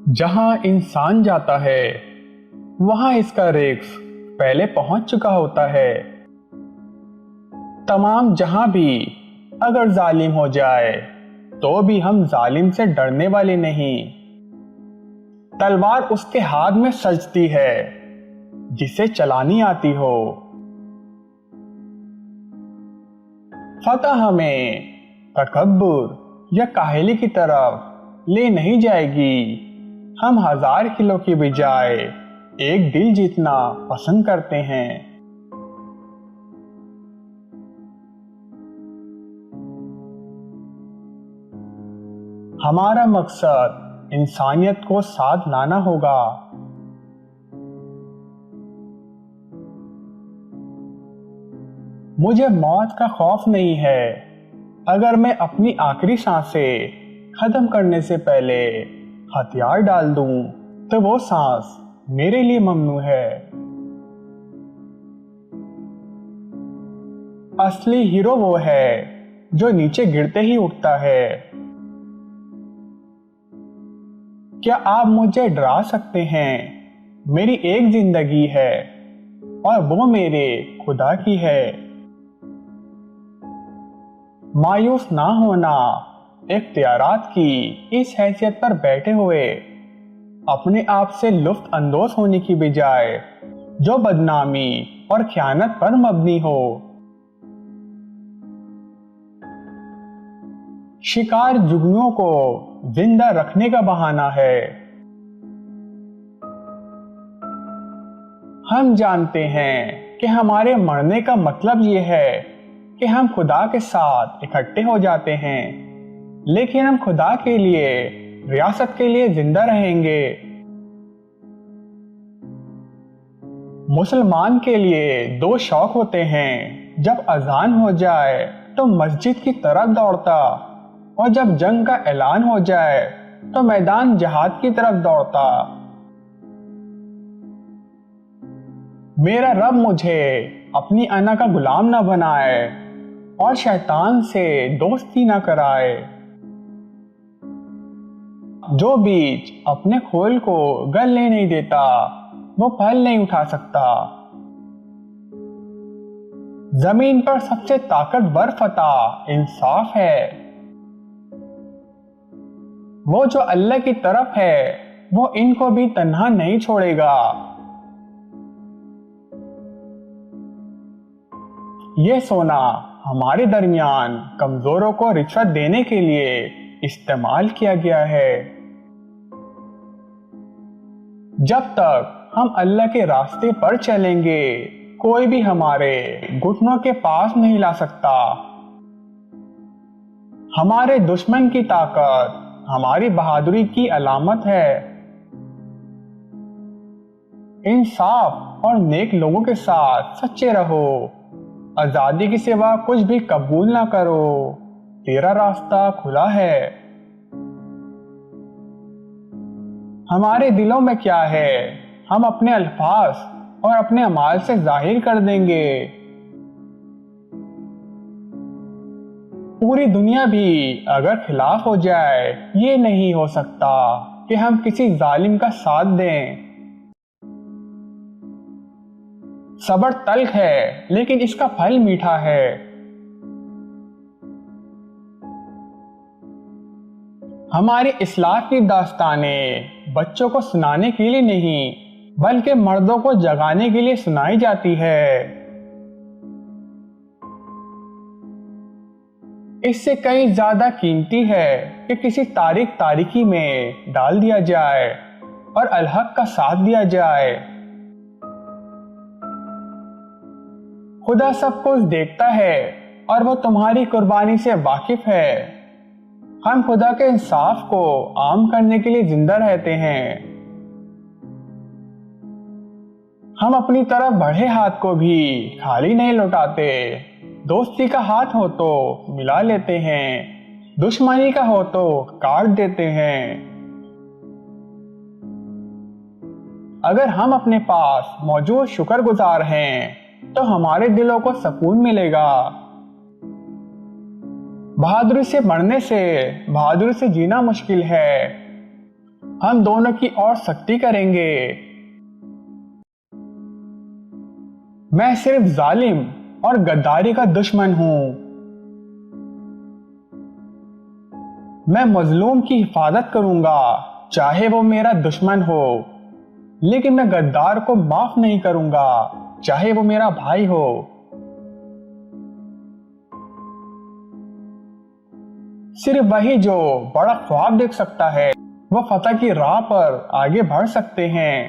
जहां इंसान जाता है वहां इसका रिस्क पहले पहुंच चुका होता है। तमाम जहां भी अगर जालिम हो जाए तो भी हम जालिम से डरने वाले नहीं। तलवार उसके हाथ में सजती है जिसे चलानी आती हो। फतह हमें तकब्बुर या काहली की तरफ ले नहीं जाएगी। हम 1000 किलो की बजाय एक दिल जीतना पसंद करते हैं। हमारा मकसद इंसानियत को साथ लाना होगा। मुझे मौत का खौफ नहीं है। अगर मैं अपनी आखिरी सांसें खत्म करने से पहले हथियार डाल दूं तो वो सांस मेरे लिए ममनू है। असली हीरो वो है जो नीचे गिरते ही उठता है। क्या आप मुझे डरा सकते हैं? मेरी एक जिंदगी है और वो मेरे खुदा की है। मायूस ना होना इख्तियारात की इस हैसियत पर बैठे हुए अपने आप से लुत्फ अंदोज होने की बजाय जो बदनामी और ख़यानत पर मबनी हो। शिकार जुगनुओं को जिंदा रखने का बहाना है। हम जानते हैं कि हमारे मरने का मतलब ये है कि हम खुदा के साथ इकट्ठे हो जाते हैं, लेकिन हम खुदा के लिए, रियासत के लिए जिंदा रहेंगे। मुसलमान के लिए 2 शौक होते हैं। जब अजान हो जाए तो मस्जिद की तरफ दौड़ता और जब जंग का ऐलान हो जाए तो मैदान जहाद की तरफ दौड़ता। मेरा रब मुझे अपनी अना का गुलाम ना बनाए और शैतान से दोस्ती ना कराए। जो बीज अपने खोल को गलने नहीं देता वो फल नहीं उठा सकता। जमीन पर सबसे ताकतवर फतह इंसाफ है। वो जो अल्लाह की तरफ है वो इनको भी तन्हा नहीं छोड़ेगा। ये सोना हमारे दरमियान कमजोरों को रिश्वत देने के लिए इस्तेमाल किया गया है। जब तक हम अल्लाह के रास्ते पर चलेंगे कोई भी हमारे घुटनों के पास नहीं ला सकता। हमारे दुश्मन की ताकत हमारी बहादुरी की अलामत है। इंसाफ और नेक लोगों के साथ सच्चे रहो। आजादी के सिवा कुछ भी कबूल ना करो। तेरा रास्ता खुला है। हमारे दिलों में क्या है हम अपने अल्फाज और अपने अमाल से जाहिर कर देंगे। पूरी दुनिया भी अगर खिलाफ हो जाए ये नहीं हो सकता कि हम किसी जालिम का साथ दें। सब्र तल्ख है लेकिन इसका फल मीठा है। हमारी इस्लाह की दास्तानें बच्चों को सुनाने के लिए नहीं बल्कि मर्दों को जगाने के लिए सुनाई जाती है। इससे कहीं ज्यादा कीमती है कि किसी तारीकी में डाल दिया जाए और अलहक का साथ दिया जाए। खुदा सब कुछ देखता है और वो तुम्हारी कुर्बानी से वाकिफ है। हम खुदा के इंसाफ को आम करने के लिए जिंदा रहते हैं। हम अपनी तरफ बढ़े हाथ को भी खाली नहीं लौटाते। दोस्ती का हाथ हो तो मिला लेते हैं, दुश्मनी का हो तो काट देते हैं। अगर हम अपने पास मौजूद शुक्रगुजार हैं तो हमारे दिलों को सुकून मिलेगा। बहादुरी से मरने से बहादुरी से जीना मुश्किल है। ہم دونوں کی اور سختی کریں گے۔ میں صرف ظالم اور غداری کا دشمن ہوں۔ میں مظلوم کی حفاظت کروں گا چاہے وہ میرا دشمن ہو، لیکن میں غدار کو معاف نہیں کروں گا چاہے وہ میرا بھائی ہو۔ صرف وہی جو بڑا خواب دیکھ سکتا ہے وہ فتح کی راہ پر آگے بڑھ سکتے ہیں۔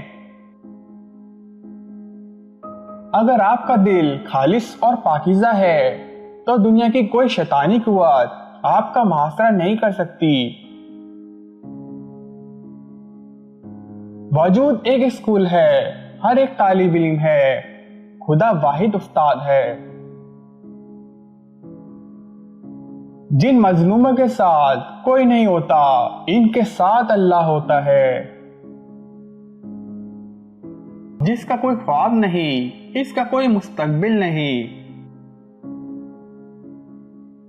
اگر آپ کا دل خالص اور پاکیزہ ہے تو دنیا کی کوئی شیطانی قوت آپ کا محاصرہ نہیں کر سکتی۔ وجود ایک اسکول ہے، ہر ایک طالب علم ہے، خدا واحد استاد ہے۔ جن مظلوموں کے ساتھ کوئی نہیں ہوتا ان کے ساتھ اللہ ہوتا ہے۔ جس کا کوئی خواب نہیں، اس کا کوئی مستقبل نہیں۔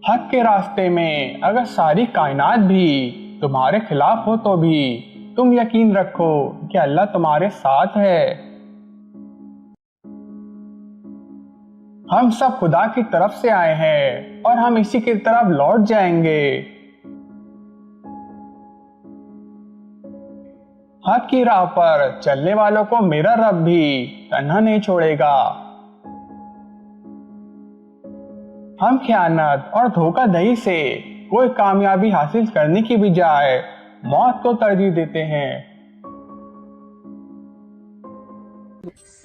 حق کے راستے میں اگر ساری کائنات بھی تمہارے خلاف ہو تو بھی تم یقین رکھو کہ اللہ تمہارے ساتھ ہے۔ ہم سب خدا کی طرف سے آئے ہیں اور ہم اسی کی طرف لوٹ جائیں گے۔ حق کی راہ پر چلنے والوں کو میرا رب بھی تنہا نہیں چھوڑے گا۔ ہم خیانت اور دھوکہ دہی سے کوئی کامیابی حاصل کرنے کی بجائے موت کو ترجیح دیتے ہیں۔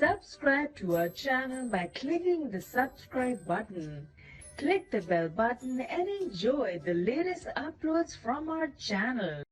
Subscribe to our channel by clicking the subscribe button. Click the bell button and enjoy the latest uploads from our channel.